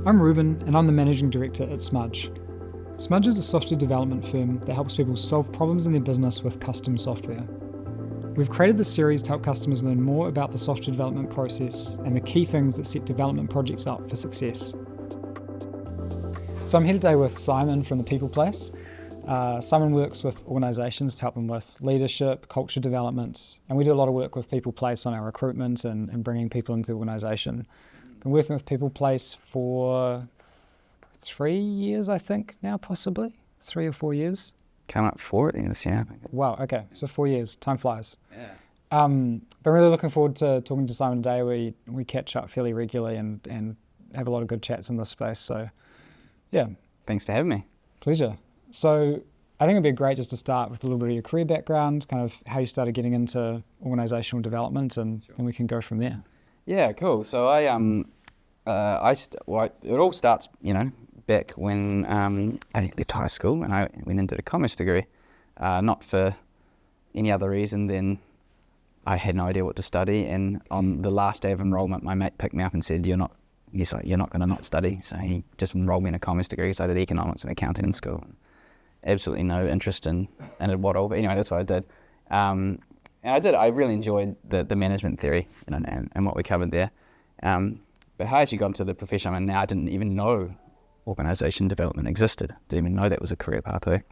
I'm Reuben and I'm the Managing Director at Smudge. Smudge is a software development firm that helps people solve problems in their business with custom software. We've created this series to help customers learn more about the software development process and the key things that set development projects up for success. So I'm here today with Simon from the People Place. Simon works with organisations to help them with leadership, culture development, and we do a lot of work with People Place on our recruitment and bringing people into the organisation. Been working with People Place for 3 years, I think, now, possibly 3 or 4 years. Come up 4 at the end of this year. Wow, okay, so 4 years, time flies. Yeah. Been really looking forward to talking to Simon today. We catch up fairly regularly and have a lot of good chats in this space, so yeah. Thanks for having me. Pleasure. So I think it'd be great just to start with a little bit of your career background, kind of how you started getting into organisational development, and then we can go from there. Yeah, cool. So it all starts, back when I left high school and I went into a commerce degree, not for any other reason than I had no idea what to study. And on the last day of enrolment, my mate picked me up and said, "You're not going to not study." So he just enrolled me in a commerce degree. So I did economics and accounting in school. Absolutely no interest in what all, but anyway, that's what I did. And I really enjoyed the management theory, and what we covered there. But how I actually got into the profession I'm in now, I didn't even know organisation development existed. Didn't even know that was a career pathway.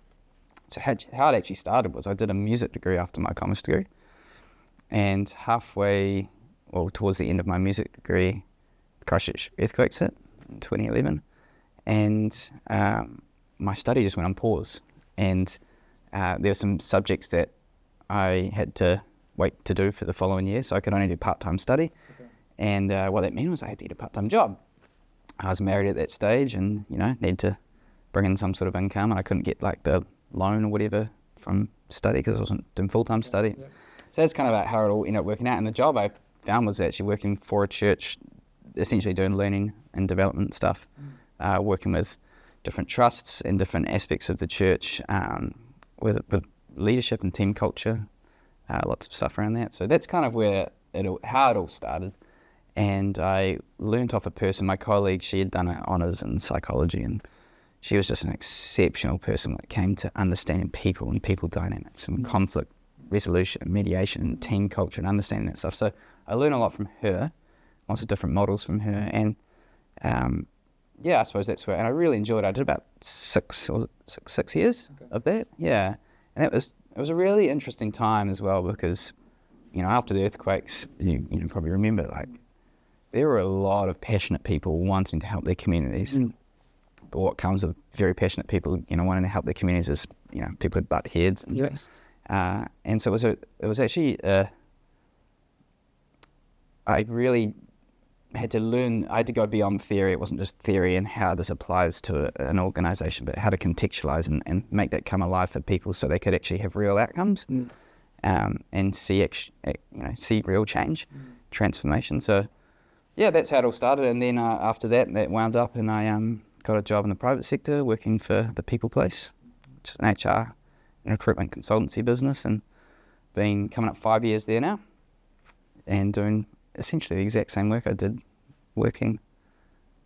So how it actually started was I did a music degree after my commerce degree, and towards the end of my music degree, the Christchurch earthquakes hit in 2011, and my study just went on pause. And there were some subjects that I had to wait to do for the following year, so I could only do part-time study. Okay. And what that meant was I had to get a part-time job. I was married at that stage and, needed to bring in some sort of income, and I couldn't get like the loan or whatever from study because I wasn't doing full-time study. Yeah. So that's kind of about how it all ended up working out. And the job I found was actually working for a church, essentially doing learning and development stuff, working with different trusts and different aspects of the church, with leadership and team culture, lots of stuff around that. So that's kind of how it all started. And I learnt off a person, my colleague. She had done her honours in psychology, and she was just an exceptional person when it came to understanding people and people dynamics and conflict resolution and mediation and team culture and understanding that stuff. So I learned a lot from her, lots of different models from her, and I suppose that's where, and I really enjoyed it. I did about 6 years of that, yeah. And it was a really interesting time as well because, after the earthquakes, you probably remember, like, there were a lot of passionate people wanting to help their communities. But what comes with very passionate people, wanting to help their communities is, people with butt heads. And, yes. And so it was actually, I really had to go beyond theory. It wasn't just theory and how this applies to an organisation, but how to contextualise and make that come alive for people so they could actually have real outcomes, and see real change, transformation. So, yeah, that's how it all started. And then after that wound up, and I got a job in the private sector working for the People Place, which is an HR and recruitment consultancy business, and been coming up 5 years there now, and doing essentially the exact same work I did working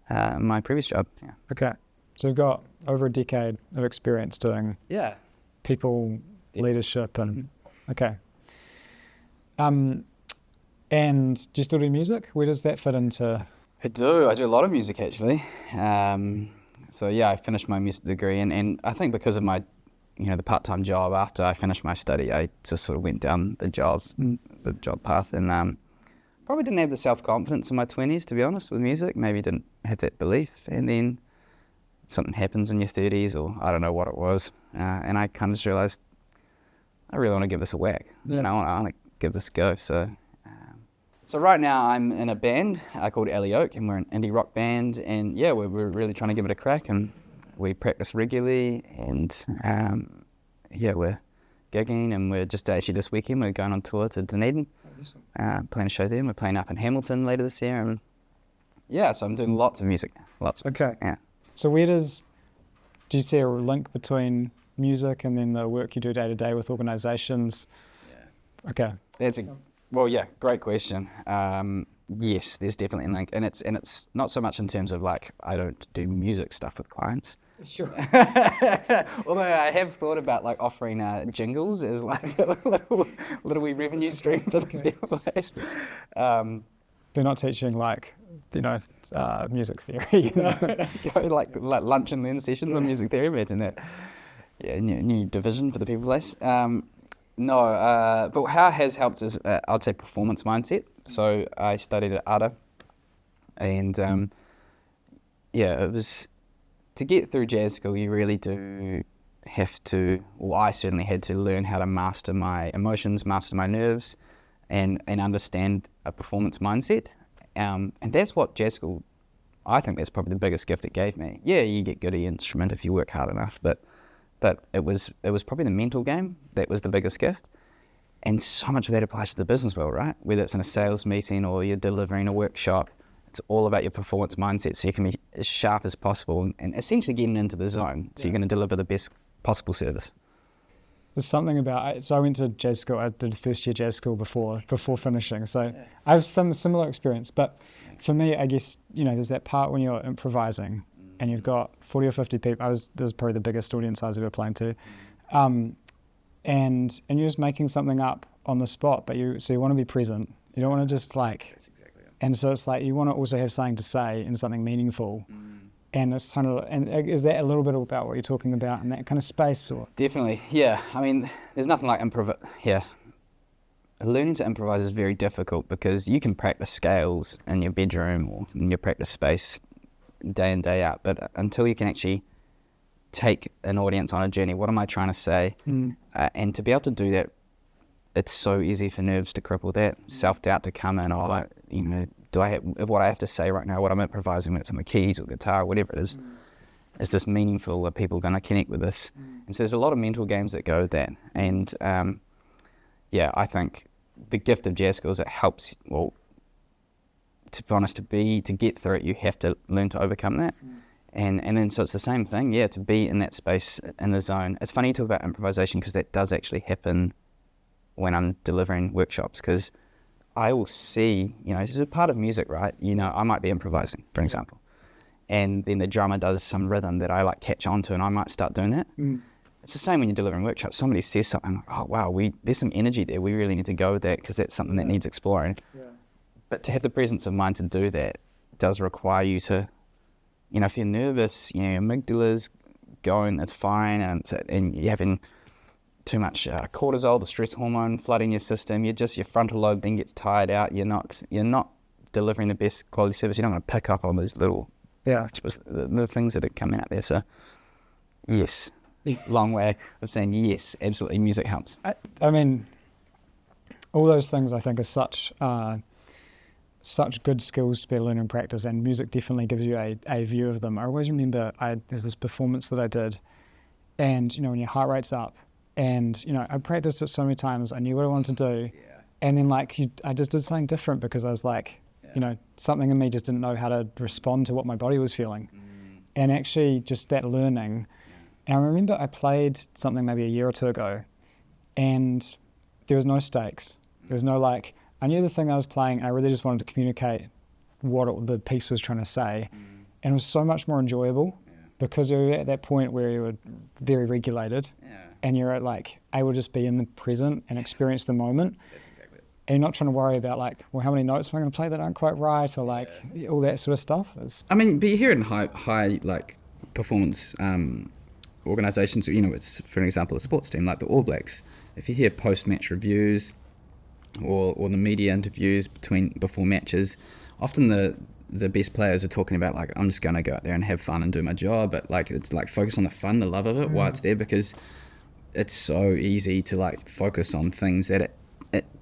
in my previous job. Yeah. Okay, so you've got over a decade of experience doing people leadership and okay. And do you still do music? Where does that fit into? I do a lot of music actually. So yeah, I finished my music degree, and I think because of my, the part-time job after I finished my study, I just sort of went down the job path, and probably didn't have the self-confidence in my 20s, to be honest, with music. Maybe didn't have that belief, and then something happens in your 30s, or I don't know what it was, and I kind of just realised I really want to give this a whack. Yeah. I want to give this a go. So right now I'm in a band called Alley Oak, and we're an indie rock band, and yeah, we're really trying to give it a crack, and we practice regularly, and we're gigging, and we're just actually this weekend we're going on tour to Dunedin, playing a show there. We're playing up in Hamilton later this year, and so I'm doing lots of music now. Okay. Yeah. So do you see a link between music and then the work you do day to day with organisations? Yeah. Okay. Great question. Yes, there's definitely a link, and it's not so much in terms of like I don't do music stuff with clients. Sure. Although I have thought about like offering jingles as like a little wee revenue stream for the people place. They're not teaching like, music theory. Go like lunch and learn sessions on music theory. Imagine that. Yeah, new division for the people place. But how it has helped is I'd say performance mindset. So I studied at ATA, and it was to get through jazz school. You really do have to. Well, I certainly had to learn how to master my emotions, master my nerves, and understand a performance mindset. And that's what jazz school. I think that's probably the biggest gift it gave me. Yeah, you get good at the instrument if you work hard enough, but it was probably the mental game that was the biggest gift. And so much of that applies to the business world, right? Whether it's in a sales meeting or you're delivering a workshop, it's all about your performance mindset so you can be as sharp as possible and essentially getting into the zone so you're going to deliver the best possible service. There's something about, so I went to jazz school, I did first year jazz school before finishing, so I have some similar experience, but for me, I guess, there's that part when you're improvising and you've got 40 or 50 people, this was probably the biggest audience I was ever playing to, and you're just making something up on the spot, but you want to be present. You don't want to just like. That's exactly it. And so it's like you want to also have something to say and something meaningful. And it's kind of, and is that a little bit about what you're talking about in that kind of space, or? Definitely, yeah. I mean, there's nothing like learning to improvise is very difficult because you can practice scales in your bedroom or in your practice space day in, day out, but until you can actually take an audience on a journey, what am I trying to say? And to be able to do that, it's so easy for nerves to cripple that, self-doubt to come in, do I have what I have to say right now, what I'm improvising, whether it's on the keys or guitar, whatever it is this meaningful? Are people going to connect with this? And so there's a lot of mental games that go with that. And I think the gift of jazz school is it helps, well, to be honest, to get through it, you have to learn to overcome that. And then so it's the same thing, to be in that space, in the zone. It's funny you talk about improvisation because that does actually happen when I'm delivering workshops, because I will see, this is a part of music, right? I might be improvising, for example, and then the drummer does some rhythm that I like catch onto, and I might start doing that. It's the same when you're delivering workshops. Somebody says something, oh wow, there's some energy there. We really need to go with that because that's something that needs exploring. But to have the presence of mind to do that does require you to, if you're nervous, your amygdala's going, it's fine, and you're having too much cortisol, the stress hormone, flooding your system. Your frontal lobe then gets tired out. You're not delivering the best quality service. You're not going to pick up on those little, the things that are coming out there. So, yes, long way of saying yes. Absolutely, music helps. I mean, all those things I think are such good skills to be able to learn and practice, and music definitely gives you a view of them. I always remember there's this performance that I did, and when your heart rate's up, and I practiced it so many times, I knew what I wanted to do, and then I just did something different because I was like, something in me just didn't know how to respond to what my body was feeling, and actually just that learning. And I remember I played something maybe a year or two ago, and there was no stakes. There was no I knew the thing I was playing, and I really just wanted to communicate what the piece was trying to say, and it was so much more enjoyable because you were at that point where you were very regulated, and you're able to just be in the present and experience the moment. That's exactly it. And you're not trying to worry about how many notes am I going to play that aren't quite right, or all that sort of stuff. But you hear it in high performance organisations. It's for an example a sports team like the All Blacks. If you hear post-match reviews or the media interviews before matches, often the best players are talking about I'm just going to go out there and have fun and do my job, but it's focus on the fun, the love of it, why it's there, because it's so easy to focus on things that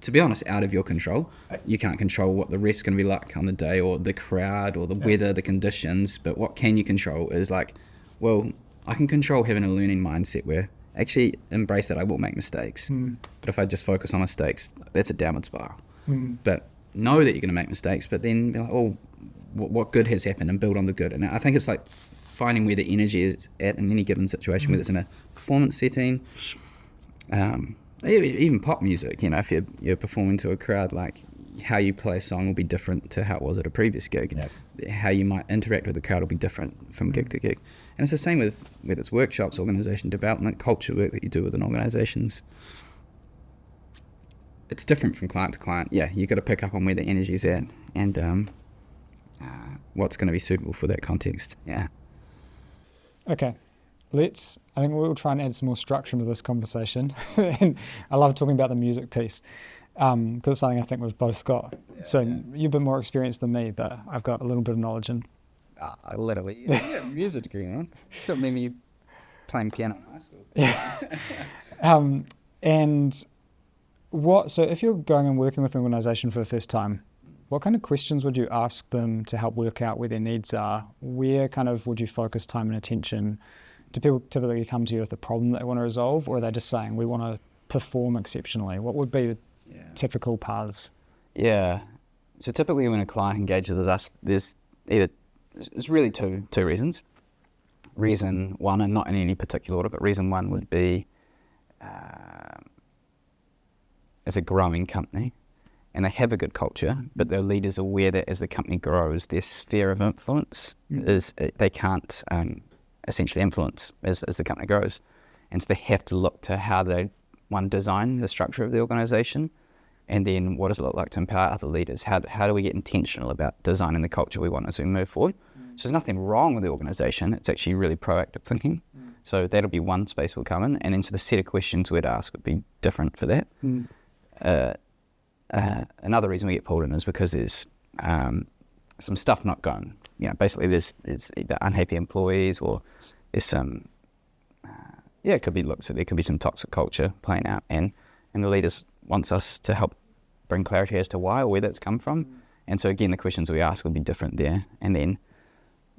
to be honest, out of your control. You can't control what the ref's going to be like on the day, or the crowd, or the weather, the conditions, but what can you control is I can control having a learning mindset where actually embrace that I will make mistakes, but if I just focus on mistakes, that's a downward spiral. But know that you're going to make mistakes, but then be what good has happened, and build on the good. And I think it's finding where the energy is at in any given situation, whether it's in a performance setting, even pop music. If you're performing to a crowd, how you play a song will be different to how it was at a previous gig. Yep. How you might interact with the crowd will be different from gig to gig. And it's the same with whether it's workshops, organisation development, culture work that you do within organisations. It's different from client to client. Yeah, you got to pick up on where the energy's at and what's going to be suitable for that context. Yeah. Okay. I think we'll try and add some more structure into this conversation. And I love talking about the music piece because it's something I think we've both got. You've a bit more experienced than me, but I've got a little bit of knowledge in. Literally. Yeah, music degree, man. Still remember you playing piano in high school. Yeah. So if you're going and working with an organisation for the first time, what kind of questions would you ask them to help work out where their needs are? Where kind of would you focus time and attention? Do people typically come to you with a problem that they want to resolve, or are they just saying, we want to perform exceptionally? What would be the typical paths? Yeah. So typically when a client engages with us, there's really two reasons. Reason one, and not in any particular order, but reason one would be as a growing company, and they have a good culture, but their leaders are aware that as the company grows, their sphere of influence is they can't essentially influence as the company grows, and so they have to look to how they design the structure of the organisation, and then what does it look like to empower other leaders? How do we get intentional about designing the culture we want as we move forward? So there's nothing wrong with the organisation. It's actually really proactive thinking. So that'll be one space we'll come in, and then so the set of questions we'd ask would be different for that. Another reason we get pulled in is because there's some stuff not going. Basically there's either unhappy employees or there's some, it could be there could be some toxic culture playing out, and the leaders wants us to help bring clarity as to why or where that's come from. And so again, the questions we ask would be different there. And then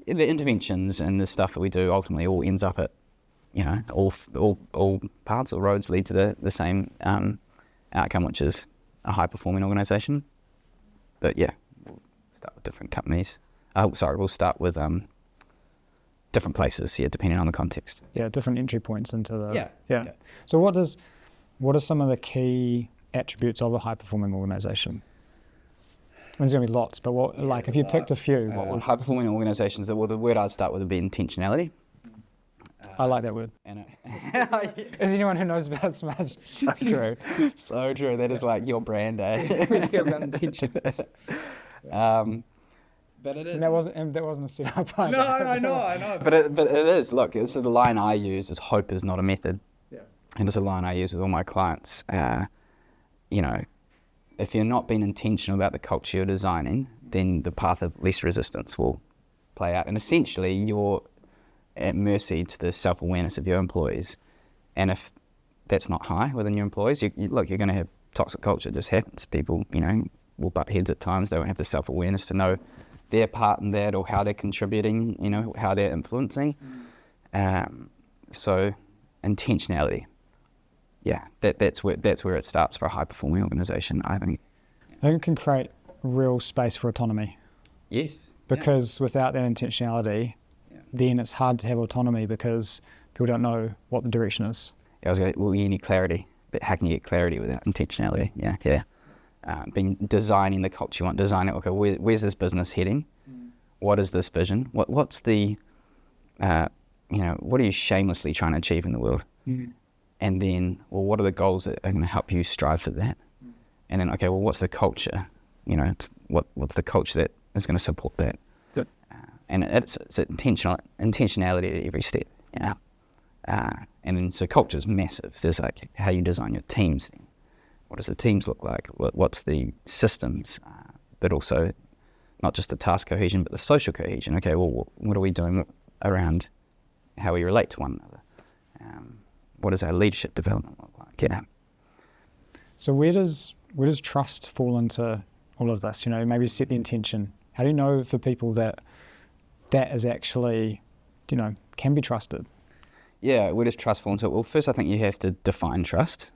the interventions and the stuff that we do ultimately all ends up at, all paths or roads lead to the same outcome, which is a high-performing organisation. But yeah, we'll start with different companies. We'll start with different places, depending on the context. Yeah, different entry points into the... Yeah. So what are some of the key attributes of a high-performing organisation? There's going to be lots, but if you picked a few, what would... High-performing organisations, the word I'd start with would be intentionality. I like that word. And As anyone who knows about Smudge. So true. So true. That is like your brand, eh? About intentions. But it is. And that wasn't a setup. No, I know. But it is. Look, so the line I use is hope is not a method. Yeah. And it's a line I use with all my clients. If you're not being intentional about the culture you're designing, then the path of least resistance will play out. And essentially, you're at mercy to the self-awareness of your employees. And if that's not high within your employees, you're going to have toxic culture. It just happens. People, will butt heads at times. They don't have the self-awareness to know their part in that or how they're contributing, how they're influencing. So intentionality. Yeah, that's where it starts for a high-performing organisation, I think. I think it can create real space for autonomy. Yes. Because without that intentionality, then it's hard to have autonomy because people don't know what the direction is. Yeah, I was going, well, you need clarity, but how can you get clarity without intentionality? Yeah. Designing the culture you want, designing, okay, where's this business heading? What is this vision? What's the, what are you shamelessly trying to achieve in the world? And then, well, what are the goals that are going to help you strive for that? And then, okay, well, what's the culture? What's the culture that is going to support that? Good. And it's intentionality at every step. Yeah. And then, so culture is massive. There's like how you design your teams. Then, what does the teams look like? What's the systems? But also, not just the task cohesion, but the social cohesion. Okay, well, what are we doing around how we relate to one another? What does our leadership development look like? Yeah. So where does trust fall into all of this? Maybe set the intention. How do you know for people that is actually, can be trusted? Yeah, where does trust fall into it? Well, first I think you have to define trust.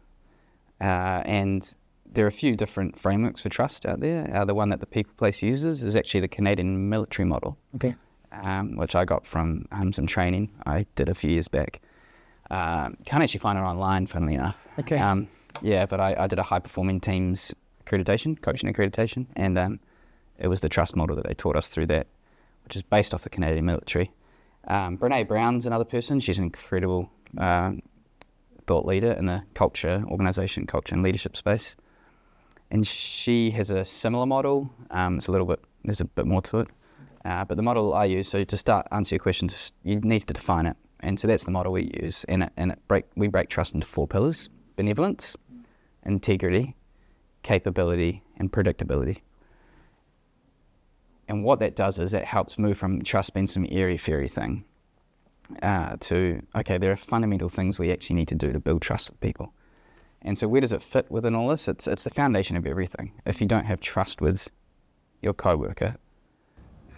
And there are a few different frameworks for trust out there. The one that the People Place uses is actually the Canadian military model. Okay. Which I got from some training I did a few years back. Can't actually find it online, funnily enough. Okay. But I did a high-performing teams accreditation, coaching accreditation, and it was the trust model that they taught us through that, which is based off the Canadian military. Brene Brown's another person. She's an incredible thought leader in the organisation, culture and leadership space. And she has a similar model. There's a bit more to it. But the model I use, so to start answer your question, you need to define it. And so that's the model we use. We break trust into 4 pillars: benevolence, integrity, capability, and predictability. And what that does is that helps move from trust being some airy-fairy thing to, okay, there are fundamental things we actually need to do to build trust with people. And so where does it fit within all this? It's the foundation of everything. If you don't have trust with your co-worker,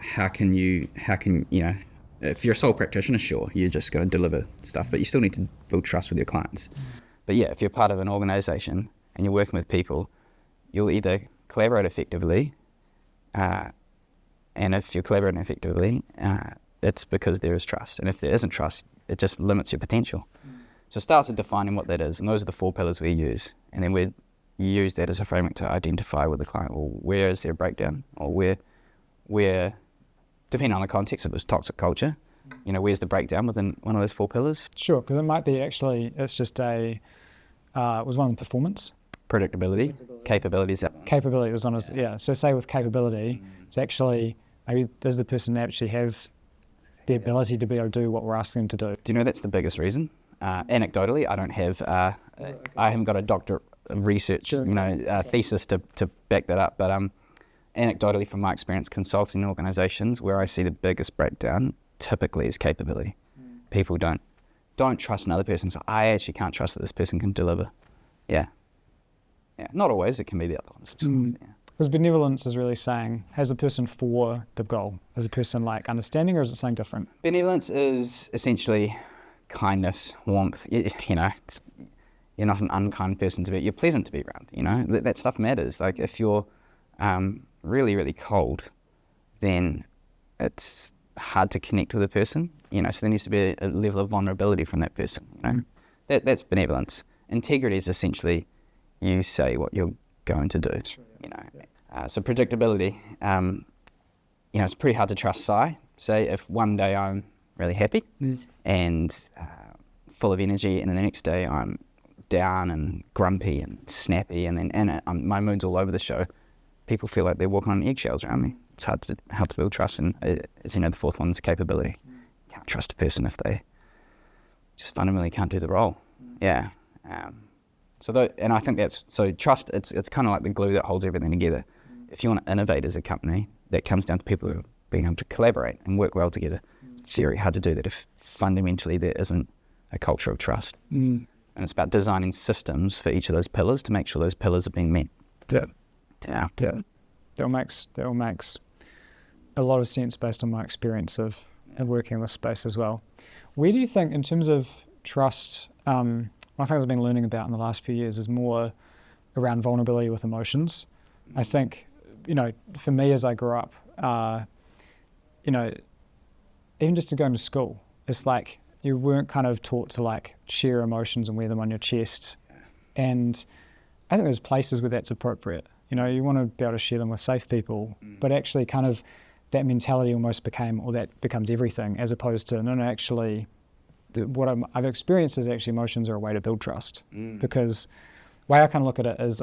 how can you know, if you're a sole practitioner, sure, you're just going to deliver stuff, but you still need to build trust with your clients. But yeah, if you're part of an organisation and you're working with people, you'll either collaborate effectively, and if you're collaborating effectively, it's because there is trust. And if there isn't trust, it just limits your potential. So it starts with defining what that is, and those are the 4 pillars we use. And then we use that as a framework to identify with the client, well, where is their breakdown, or where, depending on the context, if it was toxic culture, you know, where's the breakdown within one of those 4 pillars? Sure, because it might be actually, it's just it was one of the performance. Predictability. Capabilities. Capability was one of, yeah. So say with capability, it's actually, maybe does the person actually have the ability to be able to do what we're asking them to do? Do you know that's the biggest reason? Anecdotally, I haven't got a doctorate of research, thesis to back that up, but anecdotally from my experience consulting organisations, where I see the biggest breakdown typically is capability. People don't trust another person, so I actually can't trust that this person can deliver. Yeah, not always, it can be the other ones. Because benevolence is really saying, has the person for the goal? Is the person like understanding, or is it something different? Benevolence is essentially kindness, warmth. You're not an unkind person to be. You're pleasant to be around. You know that stuff matters. Like if you're really, really cold, then it's hard to connect with a person. You know, so there needs to be a level of vulnerability from that person. You know, that's benevolence. Integrity is essentially you say what you're going to do. Sure, yeah. You know, so predictability. It's pretty hard to trust. Say if one day I'm really happy and full of energy, and then the next day I'm down and grumpy and snappy, and my mood's all over the show. People feel like they're walking on eggshells around me. It's hard to build trust, and as you know, the 4th one's capability. You can't trust a person if they just fundamentally can't do the role. Yeah. And I think so trust. It's kind of like the glue that holds everything together. If you want to innovate as a company, that comes down to people who are being able to collaborate and work well together. It's very hard to do that if fundamentally there isn't a culture of trust. And it's about designing systems for each of those pillars to make sure those pillars are being met. Yeah. That all makes a lot of sense based on my experience of working in this space as well. Where do you think, in terms of trust, one of the things I've been learning about in the last few years is more around vulnerability with emotions. I think, for me as I grew up, even just to go into school, it's like you weren't kind of taught to like share emotions and wear them on your chest. And I think there's places where that's appropriate. You want to be able to share them with safe people, but actually kind of that mentality almost becomes everything, as opposed to, no, actually, what I've experienced is actually emotions are a way to build trust. Because the way I kind of look at it is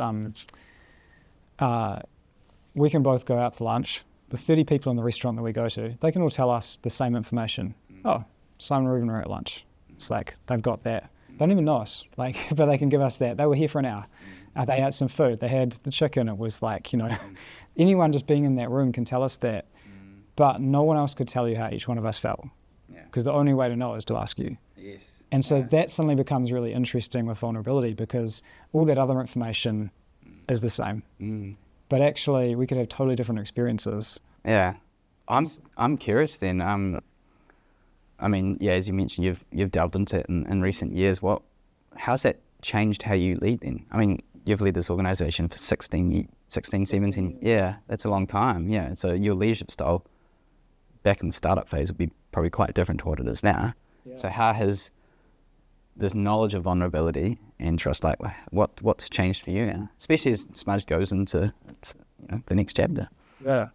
we can both go out to lunch. The 30 people in the restaurant that we go to, they can all tell us the same information. Oh, Simon Reuben are at lunch. It's like they've got that. They don't even know us, but they can give us that. They were here for an hour. They had some food. They had the chicken. It was like, anyone just being in that room can tell us that. But no one else could tell you how each one of us felt. Because the only way to know is to ask you. Yes. And so that suddenly becomes really interesting with vulnerability, because all that other information is the same. But actually, we could have totally different experiences. Yeah. I'm curious then. As you mentioned, you've delved into it in recent years. How's that changed how you lead then? I mean, you've led this organisation for 16, 17. Yeah, that's a long time. Yeah. So your leadership style back in the startup phase would be probably quite different to what it is now. Yeah. So how has this knowledge of vulnerability and trust, like what's changed for you now, especially as Smudge goes into the next chapter. Yeah.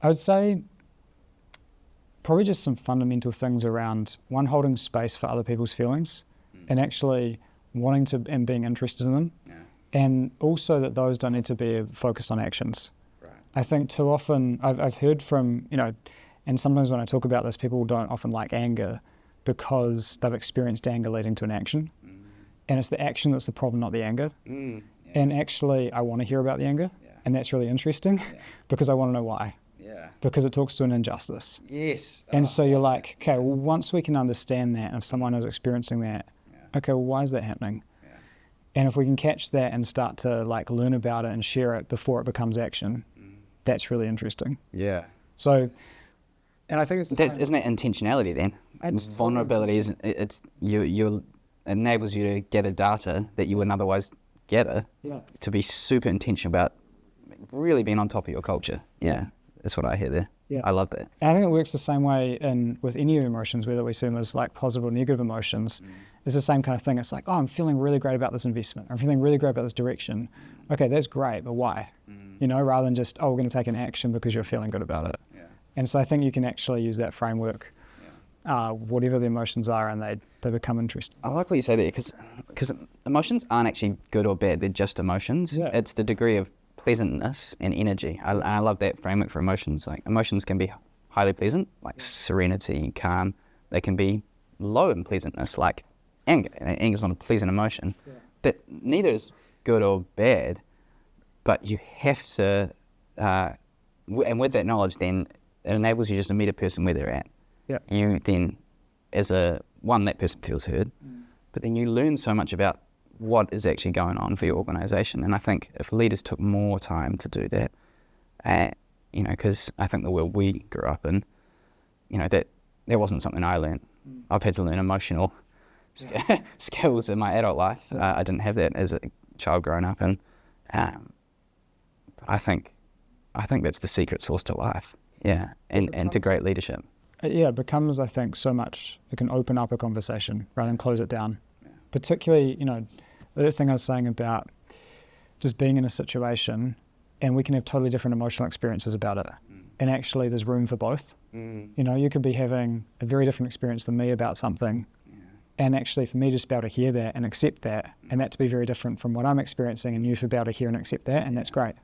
I would say probably just some fundamental things around, one, holding space for other people's feelings and actually wanting to and being interested in them. Yeah. And also that those don't need to be focused on actions. Right. I think too often I've heard from, and sometimes when I talk about this, people don't often like anger because they've experienced anger leading to an action. And it's the action that's the problem, not the anger. Yeah. And actually, I want to hear about the anger. Yeah. And that's really interesting because I want to know why. Yeah. Because it talks to an injustice. Yes. And so you're like, okay, well, once we can understand that, if someone is experiencing that, okay, well, why is that happening? Yeah. And if we can catch that and start to like learn about it and share it before it becomes action, that's really interesting. Yeah. So, and I think it's the same. Isn't that intentionality then? Vulnerability is you enables you to gather data that you wouldn't otherwise gather. Yeah. To be super intentional about really being on top of your culture. Yeah, that's what I hear there. Yeah. I love that. And I think it works the same way with any emotions, whether we see them as like positive or negative emotions. It's the same kind of thing. It's like, oh, I'm feeling really great about this investment. I'm feeling really great about this direction. Okay, that's great, but why? Rather than just, oh, we're going to take an action because you're feeling good about it. Yeah. And so I think you can actually use that framework, whatever the emotions are, and they become interesting. I like what you say there because emotions aren't actually good or bad. They're just emotions. Yeah. It's the degree of pleasantness and energy. I love that framework for emotions. Like emotions can be highly pleasant, like serenity and calm. They can be low in pleasantness, like anger. Anger's not a pleasant emotion. Yeah. That neither is good or bad, but you have to, and with that knowledge, then it enables you just to meet a person where they're at. Yeah. You then, as that person feels heard, but then you learn so much about what is actually going on for your organisation. And I think if leaders took more time to do that, because I think the world we grew up in, that wasn't something I learned. I've had to learn emotional skills in my adult life. I didn't have that as a child growing up, and I think that's the secret sauce to life. Yeah, and to great leadership. It becomes, I think, so much, it can open up a conversation rather than close it down. Yeah. Particularly, the thing I was saying about just being in a situation and we can have totally different emotional experiences about it. And actually there's room for both. You could be having a very different experience than me about something. And actually for me just to be able to hear that and accept that, and that to be very different from what I'm experiencing, and you to be able to hear and accept that, and that's great.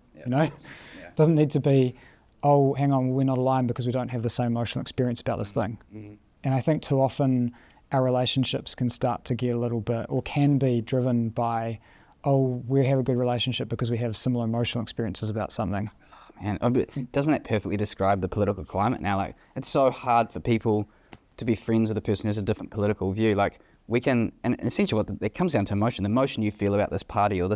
Doesn't need to be, oh, hang on, we're not aligned because we don't have the same emotional experience about this thing. And I think too often our relationships can start to get a little bit, or can be driven by, oh, we have a good relationship because we have similar emotional experiences about something. Man, doesn't that perfectly describe the political climate now? Like, it's so hard for people to be friends with a person who has a different political view. Like, we can, and essentially what it comes down to emotion, the emotion you feel about this party or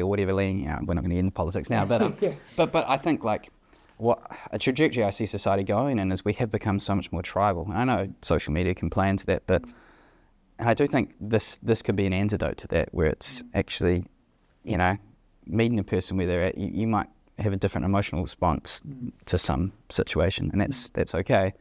whatever leaning, we're not going to get into politics now, but but I think like what a trajectory I see society going in is we have become so much more tribal. And I know social media can play into that, but and I do think this could be an antidote to that, where it's actually, meeting a person where they're at, you might have a different emotional response to some situation, and that's okay.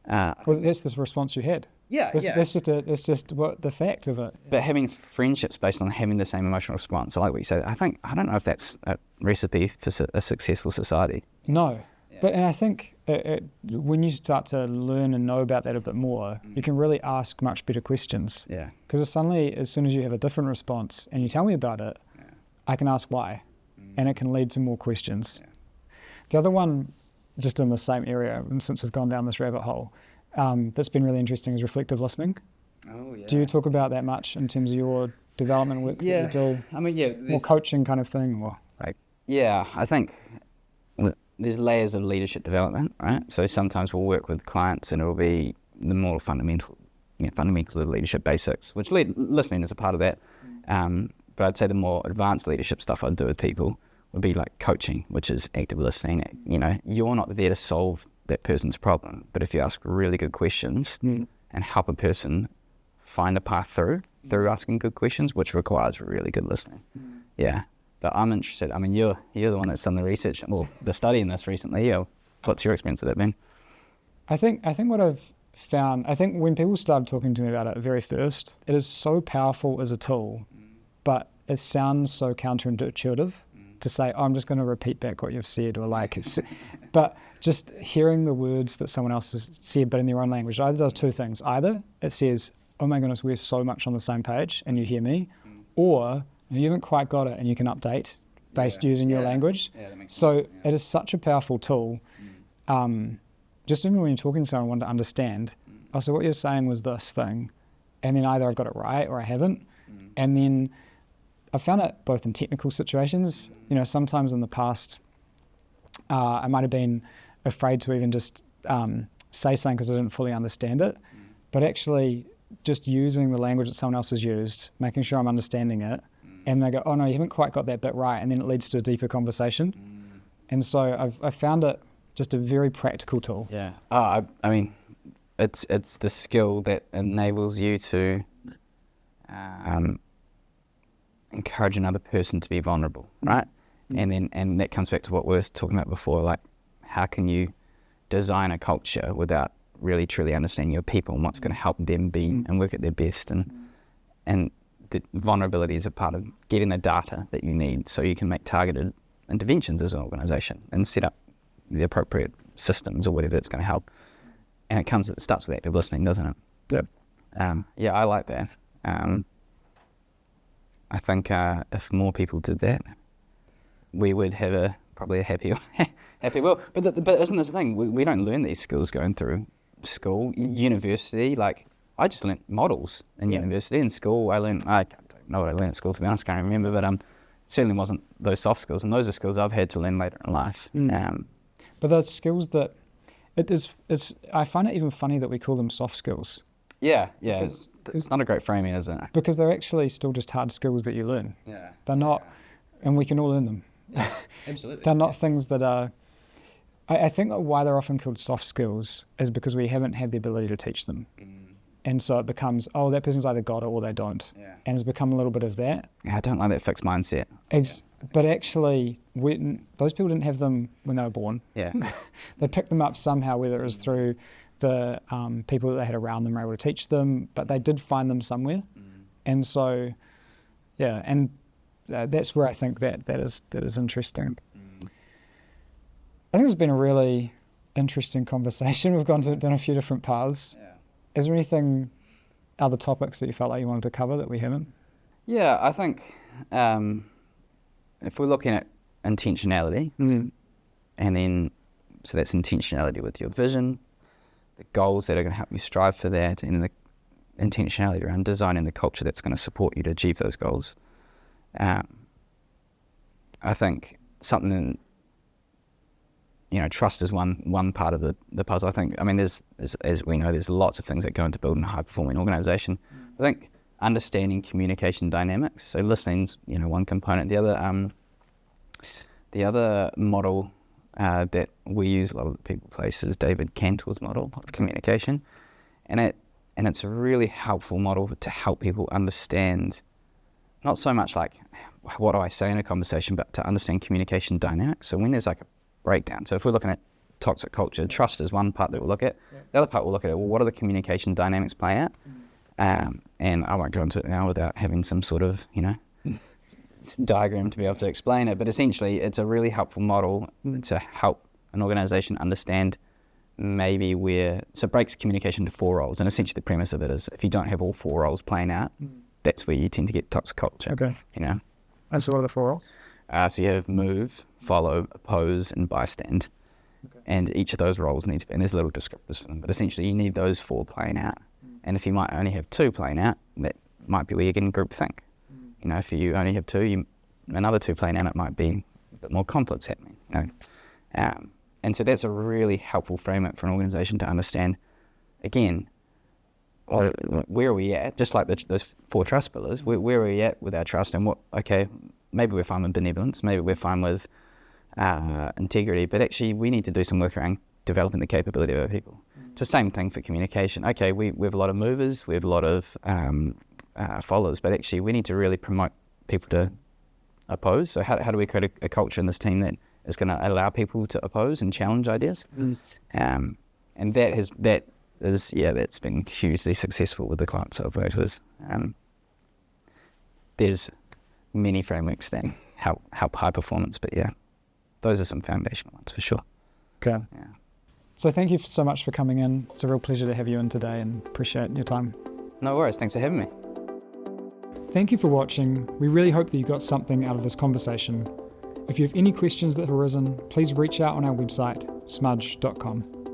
Well, that's the response you had. That's just what the fact of it. But having friendships based on having the same emotional response, I like what you said. I don't know if that's a recipe for a successful society. No, and I think when you start to learn and know about that a bit more, you can really ask much better questions. Yeah. Because suddenly, as soon as you have a different response and you tell me about it, I can ask why, and it can lead to more questions. Yeah. The other one, just in the same area, since we've gone down this rabbit hole, that's been really interesting is reflective listening. Oh, yeah. Do you talk about that much in terms of your development work that you do? I mean, more coaching kind of thing? Or? I think there's layers of leadership development, right? So sometimes we'll work with clients and it'll be the more fundamentals of leadership basics, which listening is a part of that. But I'd say the more advanced leadership stuff I'd do with people would be like coaching, which is active listening. You're not there to solve that person's problem, but if you ask really good questions and help a person find a path through asking good questions, which requires really good listening. Yeah. But I'm interested. I mean, you're the one that's done the research, well, the study in this recently. What's your experience with it been? I think what I've found, I think when people started talking to me about it at very first, it is so powerful as a tool, but it sounds so counterintuitive to say, oh, I'm just going to repeat back what you've said, or like, but just hearing the words that someone else has said, but in their own language, either does two things. Either it says, oh my goodness, we're so much on the same page and you hear me, or you haven't quite got it and you can update based using your language. Yeah, that makes so sense. Yeah. it is such a powerful tool. Just even when you're talking to someone, I want to understand, oh, so what you're saying was this thing, and then either I've got it right or I haven't. And then I found it both in technical situations, you know, sometimes in the past, I might have been afraid to even just say something because I didn't fully understand it, but actually just using the language that someone else has used, making sure I'm understanding it, and they go, oh no, you haven't quite got that bit right, and then it leads to a deeper conversation. And so I've found it just a very practical tool. Yeah. I mean, it's the skill that enables you to encourage another person to be vulnerable, right? And that comes back to what we were talking about before, like how can you design a culture without really truly understanding your people and what's going to help them be and work at their best, and the vulnerability is a part of getting the data that you need so you can make targeted interventions as an organisation and set up the appropriate systems or whatever that's going to help. And it starts with active listening, doesn't it? Yep. Yeah, I like that. I think if more people did that, we would have probably a happy world. But isn't this the thing? We don't learn these skills going through school, university. Like I just learnt models in university. In school, I don't know what I learned at school, to be honest. I can't remember, but it certainly wasn't those soft skills, and those are skills I've had to learn later in life. But those skills that I find it even funny that we call them soft skills. Yeah. It's not a great framing, is it? Because they're actually still just hard skills that you learn. Yeah. They're not, and we can all learn them. Yeah, absolutely. They're not things that are, I think that why they're often called soft skills is because we haven't had the ability to teach them. And so it becomes, oh, that person's either got it or they don't. Yeah. And it's become a little bit of that. Yeah, I don't like that fixed mindset. But actually, those people didn't have them when they were born. Yeah. They picked them up somehow, whether it was through the people that they had around them were able to teach them, but they did find them somewhere. And so, yeah, and that's where I think that is interesting. I think it's been a really interesting conversation. We've down a few different paths. Yeah. Is there anything, other topics that you felt like you wanted to cover that we haven't? Yeah, I think if we're looking at intentionality, and then, so that's intentionality with your vision, the goals that are going to help you strive for that, and the intentionality around designing the culture that's going to support you to achieve those goals. I think something, trust is one part of the puzzle. I think, there's, as we know, there's lots of things that go into building a high-performing organisation. I think understanding communication dynamics, so listening's, one component. The other model that we use a lot of the people places is David Cantor's model of communication, and it's a really helpful model to help people understand, not so much like what do I say in a conversation, but to understand communication dynamics. So when there's like a breakdown, so if we're looking at toxic culture, trust is one part that we'll look at. The other part we'll look at, well, what are the communication dynamics playing out? And I won't go into it now without having some sort of, diagram to be able to explain it, but essentially it's a really helpful model to help an organisation understand maybe so it breaks communication into 4 roles, and essentially the premise of it is if you don't have all 4 roles playing out, that's where you tend to get toxic culture. Okay. And so what are the 4 roles? So you have move, follow, oppose, and bystand. Okay. And each of those roles need to be, and there's little descriptors for them, but essentially you need those 4 playing out. And if you might only have 2 playing out, that might be where you're getting groupthink. If you only have 2, another 2 playing out, it might be a bit more conflicts happening. And so that's a really helpful framework for an organisation to understand, again, where are we at, just like those 4 trust pillars, where are we at with our trust, and maybe we're fine with benevolence, maybe we're fine with integrity, but actually we need to do some work around developing the capability of our people. It's the same thing for communication. Okay, we have a lot of movers, we have a lot of followers, but actually we need to really promote people to oppose. So how do we create a culture in this team that is going to allow people to oppose and challenge ideas? And that is, that's been hugely successful with the clients I've worked with. There's many frameworks that help high performance, but those are some foundational ones for sure. Okay. Yeah. So thank you so much for coming in. It's a real pleasure to have you in today and appreciate your time. No worries. Thanks for having me. Thank you for watching. We really hope that you got something out of this conversation. If you have any questions that have arisen, please reach out on our website, smudge.com.